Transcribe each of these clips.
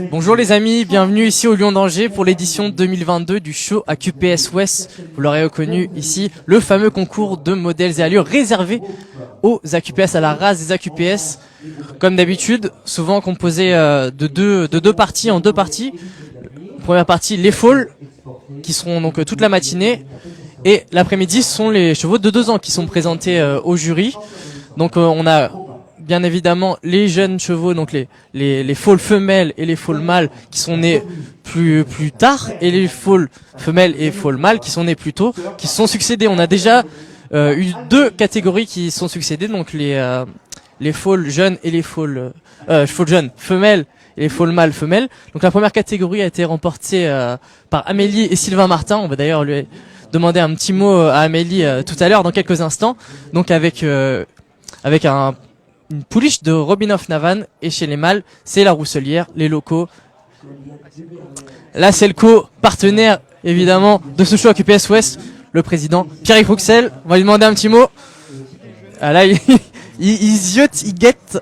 Bonjour les amis, bienvenue ici au Lion d'Angers pour l'édition 2022 du show AQPS West. Vous l'aurez reconnu ici, le fameux concours de modèles et allures réservé aux AQPS, à la race des AQPS. Comme d'habitude, souvent composé de deux parties en deux parties. Première partie, les foals, qui seront donc toute la matinée. Et l'après-midi, ce sont les chevaux de 2 ans qui sont présentés au jury. Donc on a bien évidemment les jeunes chevaux, donc les foals femelles et les foals mâles qui sont nés plus tard, et les foals femelles et foals mâles qui sont nés plus tôt, qui se sont succédés. On a déjà eu 2 catégories qui sont succédées, donc les foals jeunes et les foals jeunes femelles et les foals mâles femelles. Donc la première catégorie a été remportée par Amélie et Sylvain Martin. On va d'ailleurs lui demander un petit mot à Amélie tout à l'heure, dans quelques instants. Donc avec une pouliche de Robin of Navan, et chez les mâles, c'est la Rousselière, les locaux. La Selco, partenaire évidemment de ce show AQPS West, le président Pierrick Rouxel. On va lui demander un petit mot. Ah là, il ziote, il guette,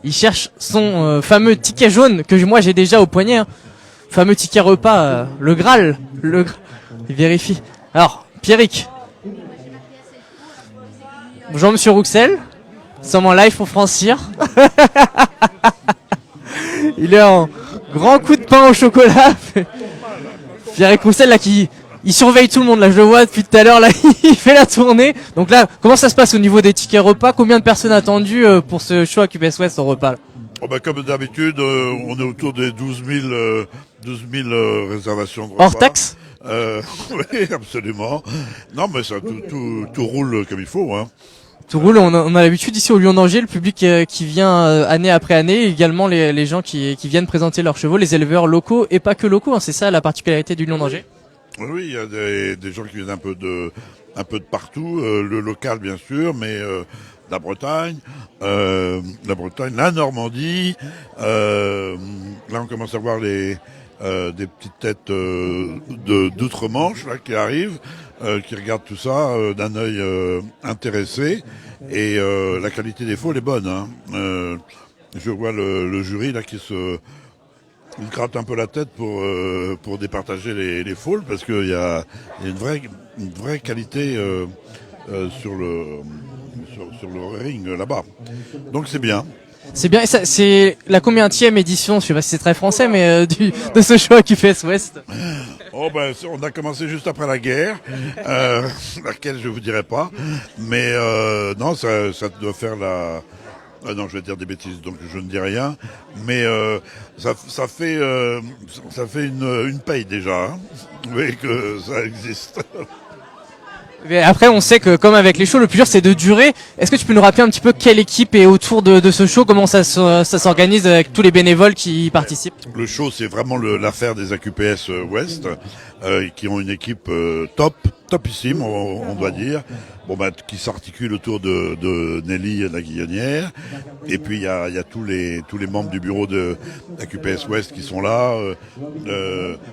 il cherche son fameux ticket jaune que moi j'ai déjà au poignet. Hein. Fameux ticket repas, le Graal. Il vérifie. Alors, Pierrick. Bonjour Monsieur Rouxel. Nous sommes en live pour Francir. Il est en grand coup de pain au chocolat. Pierrick Rouxel là il surveille tout le monde là, je le vois depuis tout à l'heure là, il fait la tournée. Donc là, comment ça se passe au niveau des tickets repas? Combien de personnes attendues pour ce show AQPS West au repas là? Oh bah comme d'habitude, on est autour des 12 000 réservations de repas. Hors taxe? Oui, absolument. Non mais ça, tout roule comme il faut, hein. Tout roule, on a l'habitude ici au Lion d'Angers, le public qui vient année après année, également les gens qui viennent présenter leurs chevaux, les éleveurs locaux et pas que locaux, hein, c'est ça la particularité du Lion d'Angers. Oui, il y a des gens qui viennent un peu de partout, le local bien sûr, mais la Bretagne, la Normandie, là on commence à voir des petites têtes d'outre-Manche là qui arrivent, qui regardent tout ça d'un œil intéressé, et la qualité des faux est bonne. Hein. Je vois le jury là il gratte un peu la tête pour départager les foules, parce qu'il y a une vraie qualité sur le ring là-bas. Donc c'est bien. C'est bien, c'est la combienième édition, je sais pas si c'est très français, mais de ce show AQPS West? Oh ben on a commencé juste après la guerre, laquelle je vous dirai pas, mais non ça doit faire non, je vais dire des bêtises, donc je ne dis rien. Mais ça fait une paye déjà, hein. Oui, que ça existe. Mais après, on sait que comme avec les shows, le plus dur c'est de durer. Est-ce que tu peux nous rappeler un petit peu quelle équipe est autour de ce show, comment ça s'organise avec tous les bénévoles qui y participent? Le show, c'est vraiment l'affaire des AQPS West, qui ont une équipe topissime, on doit dire. Bon, qui s'articule autour de Nelly la Guillonnière. Et puis il y a tous les membres du bureau de AQPS West qui sont là.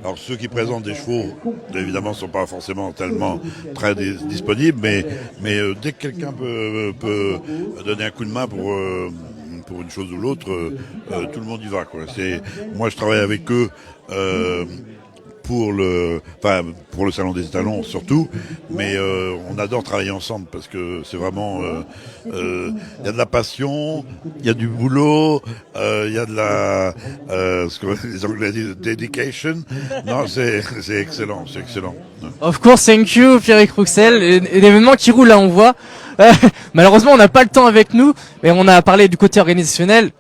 Alors ceux qui présentent des chevaux, évidemment, sont pas forcément tellement très disponibles, mais dès que quelqu'un peut donner un coup de main pour une chose ou l'autre, tout le monde y va, quoi. Moi je travaille avec eux pour le salon des étalons surtout, mais on adore travailler ensemble parce que c'est vraiment y a de la passion, il y a du boulot, il y a de la ce que les Anglais disent dedication. Non, c'est excellent. Of course, thank you Pierrick Rouxel. L'événement qui roule là, on voit. Malheureusement, on n'a pas le temps avec nous, mais on a parlé du côté organisationnel.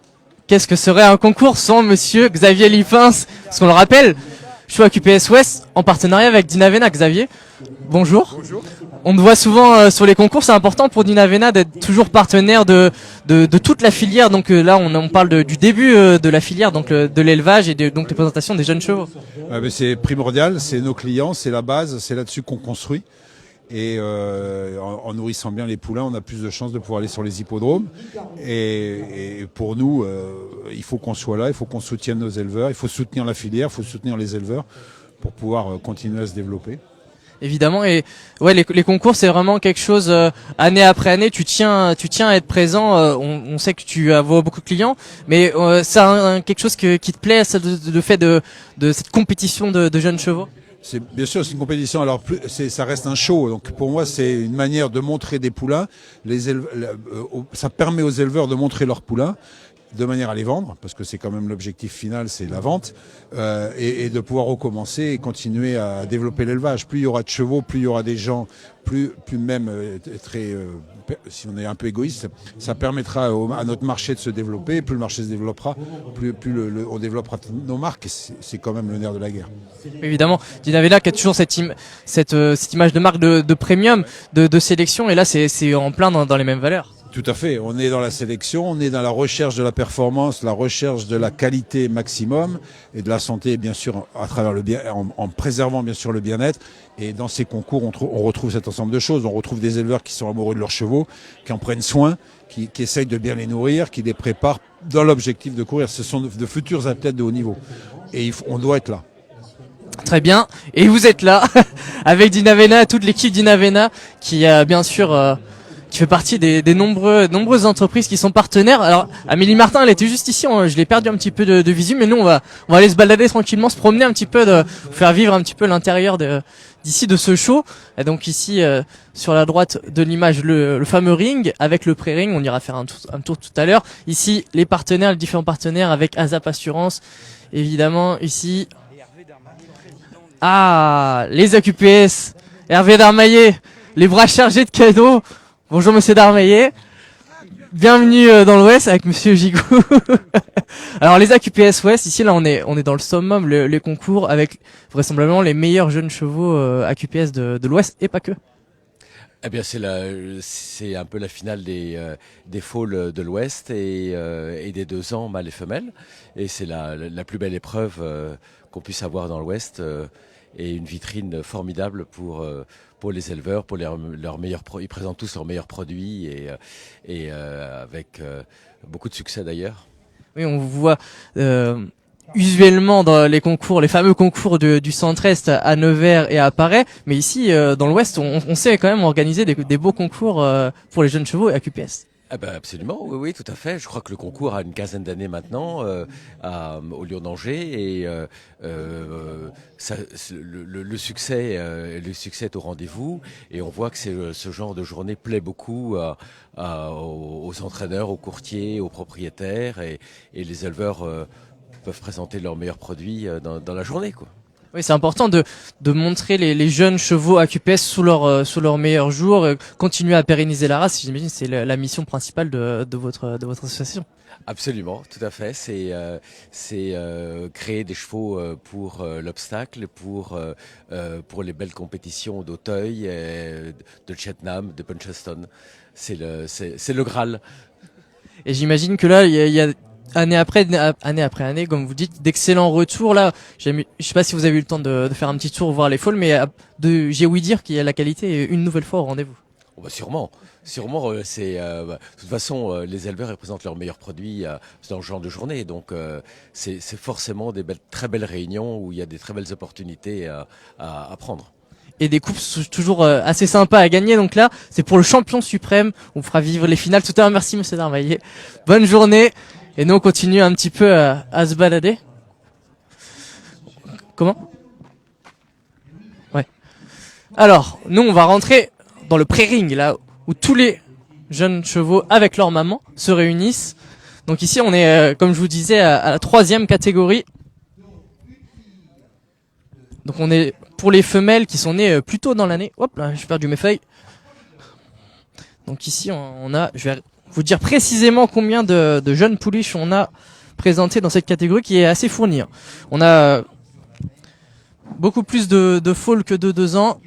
Qu'est-ce que serait un concours sans Monsieur Xavier Lipins? Parce qu'on le rappelle, show AQPS West en partenariat avec Dinavena. Xavier, bonjour. Bonjour. On te voit souvent sur les concours, c'est important pour Dinavena d'être toujours partenaire de toute la filière. Donc là, on parle du début de la filière, donc de l'élevage et donc des présentations des jeunes chevaux. C'est primordial, c'est nos clients, c'est la base, c'est là-dessus qu'on construit. Et en nourrissant bien les poulains, on a plus de chances de pouvoir aller sur les hippodromes. Et pour nous, il faut qu'on soit là, il faut qu'on soutienne nos éleveurs, il faut soutenir la filière, il faut soutenir les éleveurs pour pouvoir continuer à se développer. Évidemment, et ouais, les concours c'est vraiment quelque chose année après année. Tu tiens à être présent. On sait que tu as beaucoup de clients, mais c'est quelque chose qui te plaît, ça, le fait de cette compétition de jeunes chevaux. C'est bien sûr, c'est une compétition. Alors ça reste un show. Donc pour moi, c'est une manière de montrer des poulains. Ça permet aux éleveurs de montrer leurs poulains, de manière à les vendre, parce que c'est quand même l'objectif final, c'est la vente, et de pouvoir recommencer et continuer à développer l'élevage. Plus il y aura de chevaux, plus il y aura des gens, plus même si on est un peu égoïste, ça permettra à notre marché de se développer. Plus le marché se développera, plus on développera nos marques. C'est quand même le nerf de la guerre. Évidemment, Dinavena qui a toujours cette image de marque de premium, de sélection, et là c'est en plein dans les mêmes valeurs. Tout à fait. On est dans la sélection, on est dans la recherche de la performance, la recherche de la qualité maximum et de la santé, bien sûr, à travers le bien, en préservant bien sûr le bien-être. Et dans ces concours, on retrouve cet ensemble de choses. On retrouve des éleveurs qui sont amoureux de leurs chevaux, qui en prennent soin, qui essayent de bien les nourrir, qui les préparent dans l'objectif de courir. Ce sont de futurs athlètes de haut niveau. Et on doit être là. Très bien. Et vous êtes là avec Dinavena, toute l'équipe Dinavena qui a bien sûr qui fait partie des nombreuses entreprises qui sont partenaires. Alors Amélie Martin, elle était juste ici, je l'ai perdu un petit peu de visu, mais nous on va aller se balader tranquillement, se promener un petit peu, faire vivre un petit peu l'intérieur d'ici de ce show. Et donc ici sur la droite de l'image le fameux ring avec le pré-ring, on ira faire un tour tout à l'heure. Ici les partenaires, les différents partenaires avec ASAP Assurance, évidemment ici. Ah, les AQPS, Hervé Darmaillet, les bras chargés de cadeaux. Bonjour Monsieur Darmaillet, bienvenue dans l'Ouest avec Monsieur Gigou. Alors les AQPS Ouest, ici là on est dans le summum, les concours avec vraisemblablement les meilleurs jeunes chevaux AQPS de l'Ouest et pas que. Eh bien c'est un peu la finale des foals de l'Ouest et des 2 ans mâles et femelles, et c'est la plus belle épreuve qu'on puisse avoir dans l'Ouest, et une vitrine formidable pour les éleveurs, pour leurs meilleurs produits. Ils présentent tous leurs meilleurs produits et avec beaucoup de succès d'ailleurs. Oui, on vous voit usuellement dans les concours, les fameux concours du Centre-Est à Nevers et à Paray, mais ici dans l'Ouest, on sait quand même organiser des beaux concours pour les jeunes chevaux et AQPS. Ah ben absolument, oui, tout à fait. Je crois que le concours a une quinzaine d'années maintenant au Lion d'Angers, et le succès est au rendez-vous, et on voit que ce genre de journée plaît beaucoup aux entraîneurs, aux courtiers, aux propriétaires, et les éleveurs peuvent présenter leurs meilleurs produits dans la journée, quoi. Oui, c'est important de montrer les jeunes chevaux AQPS sous leur meilleur jour, continuer à pérenniser la race. J'imagine c'est la mission principale de votre association. Absolument, tout à fait. C'est créer des chevaux pour l'obstacle, pour les belles compétitions d'Auteuil, de Cheltenham, de Puncheston. C'est le Graal. Et j'imagine que là, il y a année après année, comme vous dites, d'excellents retours. Là, je sais pas si vous avez eu le temps de faire un petit tour, voir les foals, mais j'ai ouï dire qu'il y a la qualité une nouvelle fois au rendez-vous. Oh bah sûrement. De toute façon, les éleveurs représentent leurs meilleurs produits dans ce genre de journée. Donc, c'est forcément des très belles réunions où il y a des très belles opportunités à prendre. Et des coupes toujours assez sympas à gagner. Donc là, c'est pour le champion suprême. On fera vivre les finales tout à l'heure. Merci Monsieur Darmaillet. Bonne journée. Et nous, on continue un petit peu à se balader. Comment ? Ouais. Alors, nous, on va rentrer dans le pré-ring, là où tous les jeunes chevaux avec leur maman se réunissent. Donc ici, on est, comme je vous disais, à la 3e catégorie. Donc on est pour les femelles qui sont nées plus tôt dans l'année. Hop là, j'ai perdu mes feuilles. Donc ici, on a, je vais vous dire précisément combien de jeunes pouliches on a présentés dans cette catégorie qui est assez fournie. On a beaucoup plus de foals que de 2 ans.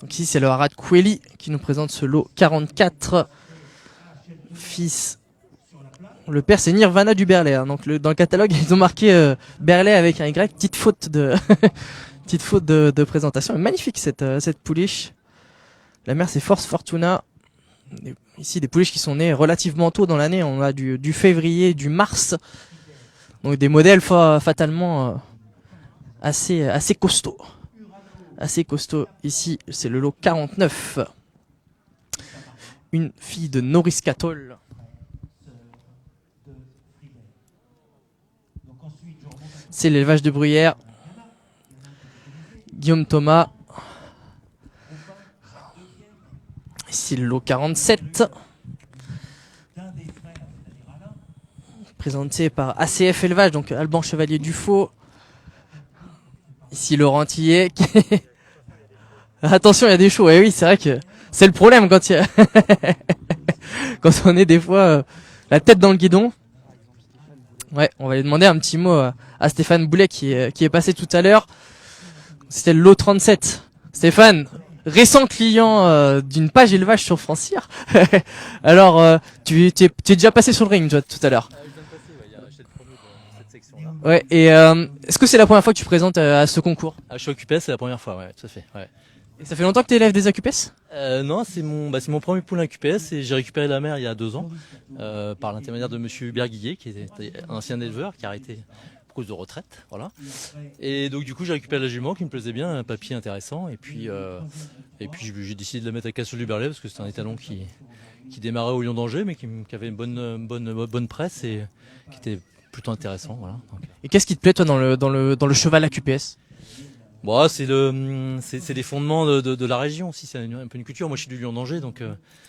Donc ici, c'est le Harad Kweli qui nous présente ce lot 44 fils. Le père, c'est Nirvana du Berlay. Hein. Donc dans le catalogue, ils ont marqué Berlay avec un Y. Petite faute de présentation. Magnifique cette pouliche. La mère, c'est Force Fortuna. Ici, des pouliches qui sont nées relativement tôt dans l'année. On a du février, du mars. Donc des modèles fatalement assez costauds. assez costaud ici, c'est le lot 49. Une fille de Norris Cattle. C'est l'élevage de Bruyères. Guillaume Thomas. Ici le lot 47. Présenté par ACF Élevage, donc Alban Chevalier Dufaux. Ici Laurent Tillet. Attention, il y a des shows. Et oui, c'est vrai que c'est le problème quand il y a quand on est des fois la tête dans le guidon. Ouais, on va lui demander un petit mot à Stéphane Boulet qui est passé tout à l'heure. C'était le lot 37. Stéphane, récent client d'une page élevage sur Francire. Alors, tu es déjà passé sur le ring toi tout à l'heure. Ouais, et est-ce que c'est la première fois que tu présentes à ce concours? Je suis occupé, c'est la première fois, ouais, tout à fait. Ouais. Et ça fait longtemps que tu élèves des AQPS? Non, c'est mon premier poulain QPS et j'ai récupéré la mère il y a 2 ans par l'intermédiaire de Monsieur Hubert Guillet, qui était un ancien éleveur qui a arrêté pour cause de retraite, voilà. Et donc du coup j'ai récupéré la jument qui me plaisait bien, un papier intéressant, et puis j'ai décidé de la mettre à Cassel-du-Berlay parce que c'était un étalon qui démarrait au Lion d'Angers, mais qui avait une bonne presse et qui était plutôt intéressant, voilà. Donc. Et qu'est-ce qui te plaît toi dans le cheval AQPS? Bon, c'est les fondements de la région aussi, c'est un peu une culture. Moi je suis du Lion d'Angers, donc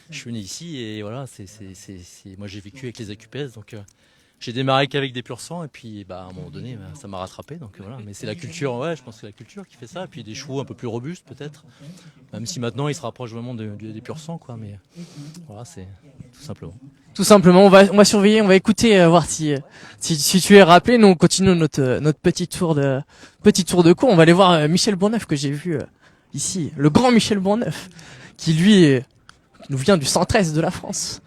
je suis né ici et voilà, moi j'ai vécu avec les AQPS, donc j'ai démarré qu'avec des pur sang et puis à un moment donné ça m'a rattrapé, donc voilà. Mais c'est la culture, ouais, je pense que c'est la culture qui fait ça, et puis des chevaux un peu plus robustes peut-être, même si maintenant ils se rapprochent vraiment des pur sang, quoi, mais voilà, c'est tout simplement. Tout simplement, on va surveiller, on va écouter, voir si tu es rappelé. Nous on continue notre petit tour de cours. On va aller voir Michel Bourneuf que j'ai vu ici, le grand Michel Bourneuf, qui lui nous vient du 113 de la France,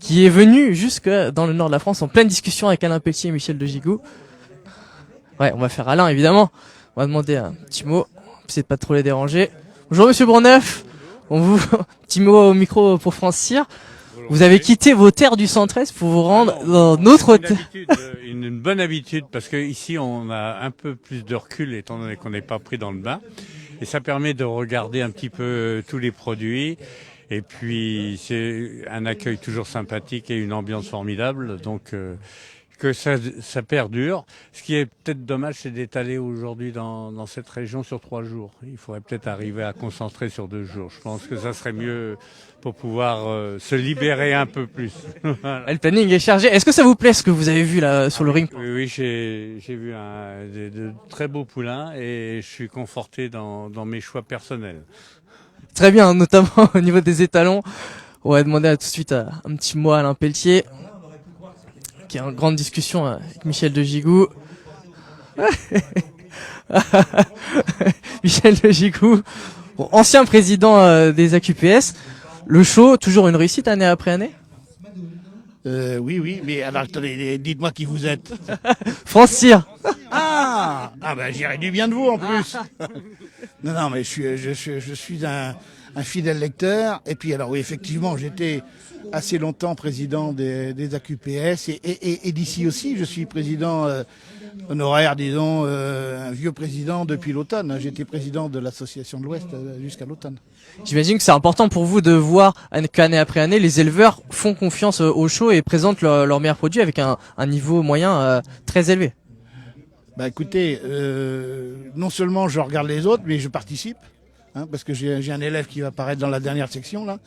qui est venu jusque dans le nord de la France en pleine discussion avec Alain Pelletier et Michel de Gigoux. Ouais, on va faire Alain évidemment. On va demander un petit mot, essayer de pas trop les déranger. Bonjour Monsieur Bourneuf, petit mot au micro pour Francire. Vous avez quitté vos terres du 113 pour vous rendre dans notre terre. Une bonne habitude, parce que ici on a un peu plus de recul étant donné qu'on n'est pas pris dans le bain, et ça permet de regarder un petit peu tous les produits. Et puis c'est un accueil toujours sympathique et une ambiance formidable, donc que ça perdure. Ce qui est peut-être dommage, c'est d'étaler aujourd'hui dans cette région sur 3 jours. Il faudrait peut-être arriver à concentrer sur 2 jours. Je pense que ça serait mieux pour pouvoir se libérer un peu plus. Voilà. Le planning est chargé. Est-ce que ça vous plaît ce que vous avez vu là sur le ring? Oui, j'ai vu de très beaux poulains et je suis conforté dans mes choix personnels. Très bien, notamment au niveau des étalons. On va demander tout de suite un petit mot à Alain Pelletier, qui est en grande discussion avec Michel de Gigoux. Michel de Gigoux, ancien président des AQPS. Le show, toujours une réussite année après année? Oui, mais alors attendez, dites-moi qui vous êtes. Francire. Ah ben j'irai du bien de vous en plus. Non, mais je suis un fidèle lecteur. Et puis alors oui, effectivement, j'étais assez longtemps président des AQPS et d'ici aussi, je suis président honoraire, disons, un vieux président depuis l'automne. J'étais président de l'association de l'Ouest jusqu'à l'automne. J'imagine que c'est important pour vous de voir qu'année après année, les éleveurs font confiance au show et présentent leurs meilleurs produits avec un niveau moyen très élevé. Bah écoutez, non seulement je regarde les autres, mais je participe, parce que j'ai un élève qui va apparaître dans la dernière section là.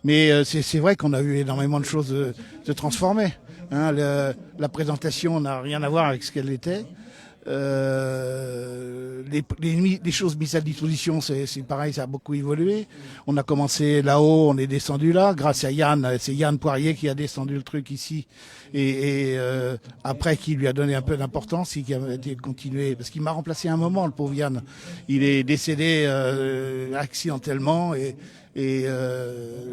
Mais c'est vrai qu'on a vu énormément de choses se transformer. La présentation n'a rien à voir avec ce qu'elle était. Les choses mises à disposition, c'est pareil, ça a beaucoup évolué. On a commencé là-haut, on est descendu là, grâce à Yann. C'est Yann Poirier qui a descendu le truc ici, et après qui lui a donné un peu d'importance et qui a été continué, parce qu'il m'a remplacé un moment, le pauvre Yann. Il est décédé accidentellement et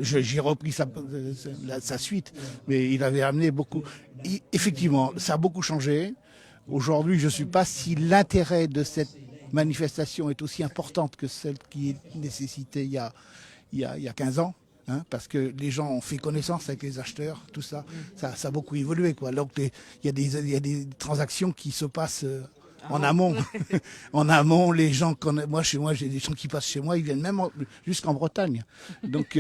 j'ai repris sa suite, mais il avait amené beaucoup. Effectivement, ça a beaucoup changé. Aujourd'hui, je ne sais pas si l'intérêt de cette manifestation est aussi importante que celle qui est nécessitée il y a 15 ans, parce que les gens ont fait connaissance avec les acheteurs, tout ça, ça a beaucoup évolué, quoi. Donc il y a des transactions qui se passent en amont. En amont, les gens moi chez moi, j'ai des gens qui passent chez moi, ils viennent même jusqu'en Bretagne. Donc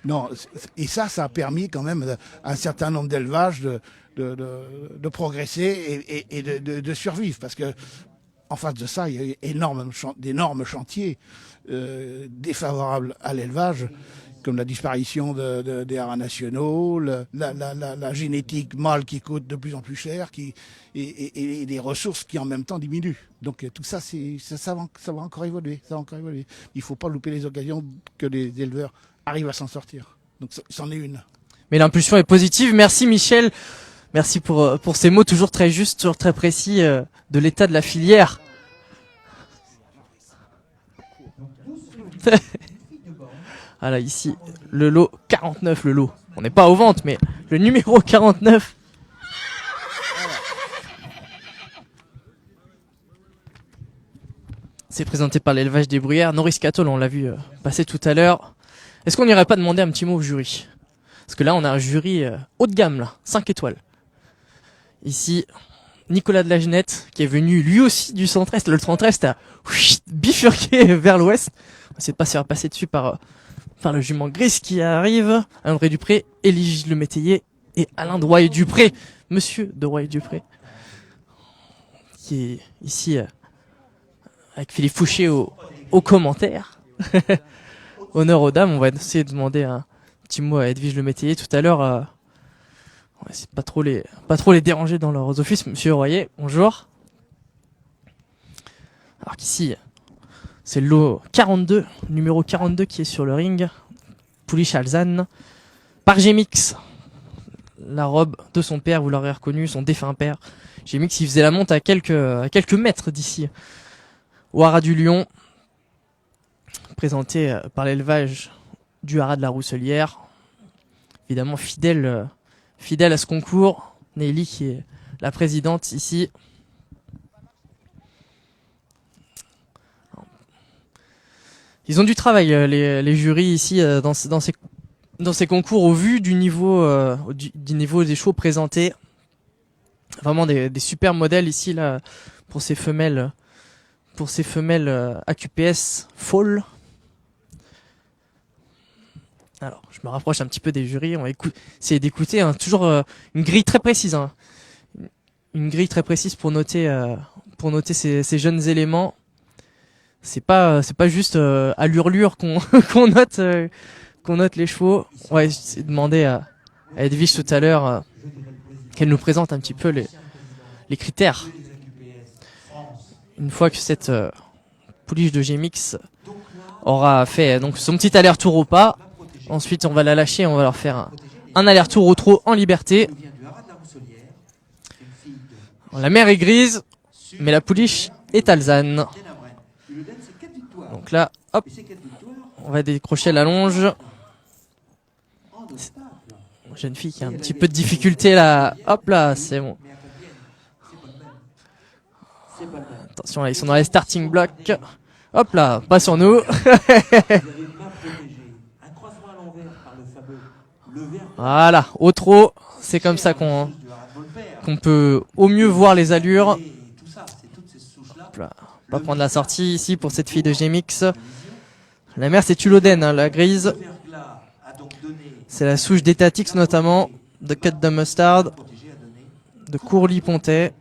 non, et ça a permis quand même à un certain nombre d'élevages de progresser et de survivre, parce que en face de ça, il y a eu d'énormes chantiers défavorables à l'élevage, comme la disparition des haras nationaux, la génétique mâle qui coûte de plus en plus cher, et les ressources qui en même temps diminuent. Donc tout ça, ça va encore évoluer. Ça va encore évoluer. Il ne faut pas louper les occasions que les éleveurs arrivent à s'en sortir. Donc c'en est une. Mais l'impulsion est positive. Merci Michel. Merci pour ces mots toujours très justes, toujours très précis de l'état de la filière. Voilà, ici, le lot 49, le lot. On n'est pas aux ventes, mais le numéro 49. C'est présenté par l'élevage des Bruyères. Norris Cattle, on l'a vu passer tout à l'heure. Est-ce qu'on n'irait pas demander un petit mot au jury? Parce que là, on a un jury haut de gamme, là, 5 étoiles. Ici, Nicolas de la Genette, qui est venu lui aussi du centre-est. Le centre-est a bifurqué vers l'ouest. On va essayer de pas se faire passer dessus par le jument grise qui arrive. André Dupré, Élie Le Métayer et Alain de Royer-Dupré. Monsieur de Royer-Dupré. Qui est ici avec Philippe Fouché au commentaire. Honneur aux dames. On va essayer de demander un petit mot à Edwige Le Métayer tout à l'heure. On va essayer de pas trop les déranger dans leurs offices. Monsieur Royer, bonjour. Alors qu'ici, c'est le lot 42, numéro 42 qui est sur le ring. Pouliche Alzane. Par Gémix. La robe de son père, vous l'aurez reconnu, son défunt père. Gémix, il faisait la monte à quelques mètres d'ici. Au haras du Lion. Présenté par l'élevage du haras de la Rousselière. Évidemment, fidèle à ce concours. Nelly, qui est la présidente ici. Ils ont du travail, les jurys ici, dans ces concours, au vu du niveau des chevaux présentés. Vraiment des super modèles ici, là, pour ces femelles AQPS Fall. Alors, je me rapproche un petit peu des jurys. On va essayer d'écouter, hein, toujours une grille très précise, hein. Une grille très précise pour noter ces jeunes éléments. C'est pas juste à l'urlure qu'on note les chevaux. On va essayer de demander à Edwige tout à l'heure qu'elle nous présente un petit peu les critères. Une fois que cette pouliche de Gémix aura fait donc son petit aller-retour au pas, ensuite on va la lâcher, on va leur faire un aller-retour au trot en liberté. La mère est grise, mais la pouliche est alzane. Donc là, hop, on va décrocher la longe. Jeune fille qui a un petit peu de difficulté là. Hop là, c'est bon. Attention là, ils sont dans les starting blocks. Hop là, pas sur nous. Voilà, au trot, c'est comme ça qu'on peut au mieux voir les allures. Hop là. Pas prendre la sortie ici pour cette fille de Gémix. La mère c'est Tuloden, hein, la grise. C'est la souche d'Etatix notamment, de Cut de Mustard, de Courly-Pontet.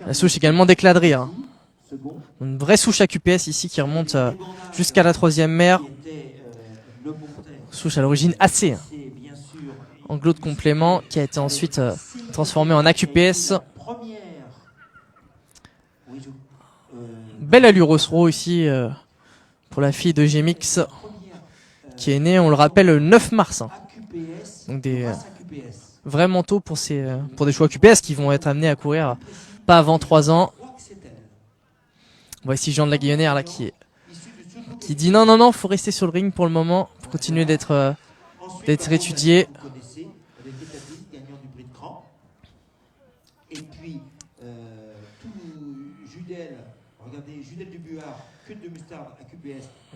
La souche également d'éclat de rire. Une vraie souche AQPS ici qui remonte jusqu'à la 3e mère. Souche à l'origine AC. Hein. Anglo de complément qui a été ensuite transformé en AQPS. Belle allure Osro ici pour la fille de Gémix qui est née, on le rappelle, le 9 mars. Hein. Donc des vrais manteaux pour des chevaux AQPS qui vont être amenés à courir pas avant 3 ans. On voit ici Jean de la Guillonnière là qui dit non, faut rester sur le ring pour le moment, pour continuer d'être étudié.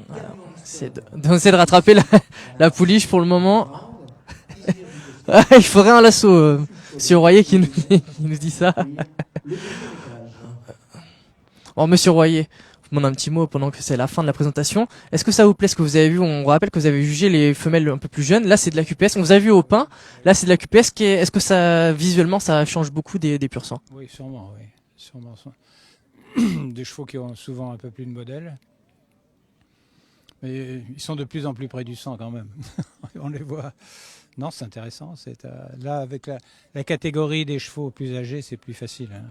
Voilà. C'est de rattraper la pouliche pour le moment. Il faudrait un lasso, Monsieur Royer qui nous dit ça. Bon, Monsieur Royer, je vous demande un petit mot pendant que c'est la fin de la présentation. Est-ce que ça vous plaît ce que vous avez vu? On rappelle que vous avez jugé les femelles un peu plus jeunes. Là, c'est de la QPS. On vous a vu au pain. Là, c'est de la QPS. Est-ce que ça, visuellement, ça change beaucoup des pur sang? Oui, sûrement, oui. Sûrement. Des chevaux qui ont souvent un peu plus de modèles. Mais ils sont de plus en plus près du sang quand même. On les voit. Non, c'est intéressant. Là, avec la catégorie des chevaux plus âgés, c'est plus facile. Hein.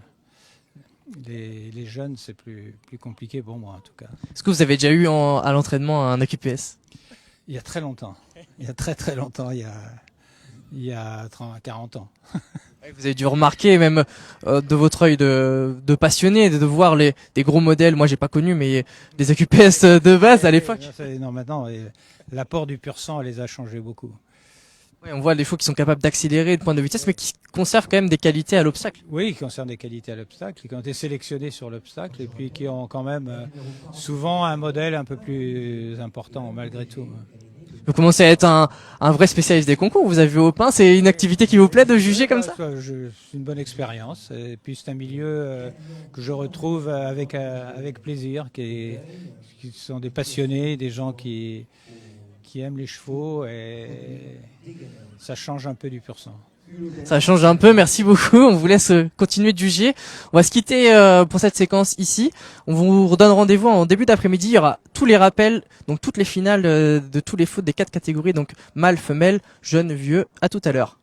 Les jeunes, c'est plus compliqué pour moi en tout cas. Est-ce que vous avez déjà eu à l'entraînement un AQPS? Il y a très longtemps. Il y a très longtemps. Il y a 40 ans. Vous avez dû remarquer même de votre œil de passionné de voir des gros modèles. Moi, j'ai pas connu, mais des AQPS de base à l'époque. Non, maintenant, l'apport du pur sang les a changés beaucoup. Oui, on voit des chevaux qui sont capables d'accélérer de pointe de vitesse, mais qui conservent quand même des qualités à l'obstacle. Oui, qui conservent des qualités à l'obstacle, qui ont été sélectionnés sur l'obstacle, et puis qui ont quand même souvent un modèle un peu plus important malgré tout. Vous commencez à être un vrai spécialiste des concours. Vous avez vu au pain, c'est une activité qui vous plaît de juger comme ça? C'est une bonne expérience, et puis c'est un milieu que je retrouve avec plaisir, qui sont des passionnés, des gens qui aiment les chevaux, et ça change un peu du pur sang. Ça change un peu, merci beaucoup. On vous laisse continuer de juger. On va se quitter pour cette séquence ici. On vous redonne rendez-vous en début d'après-midi. Il y aura tous les rappels, donc toutes les finales de tous les foot des 4 catégories, donc mâle, femelle, jeune, vieux. À tout à l'heure.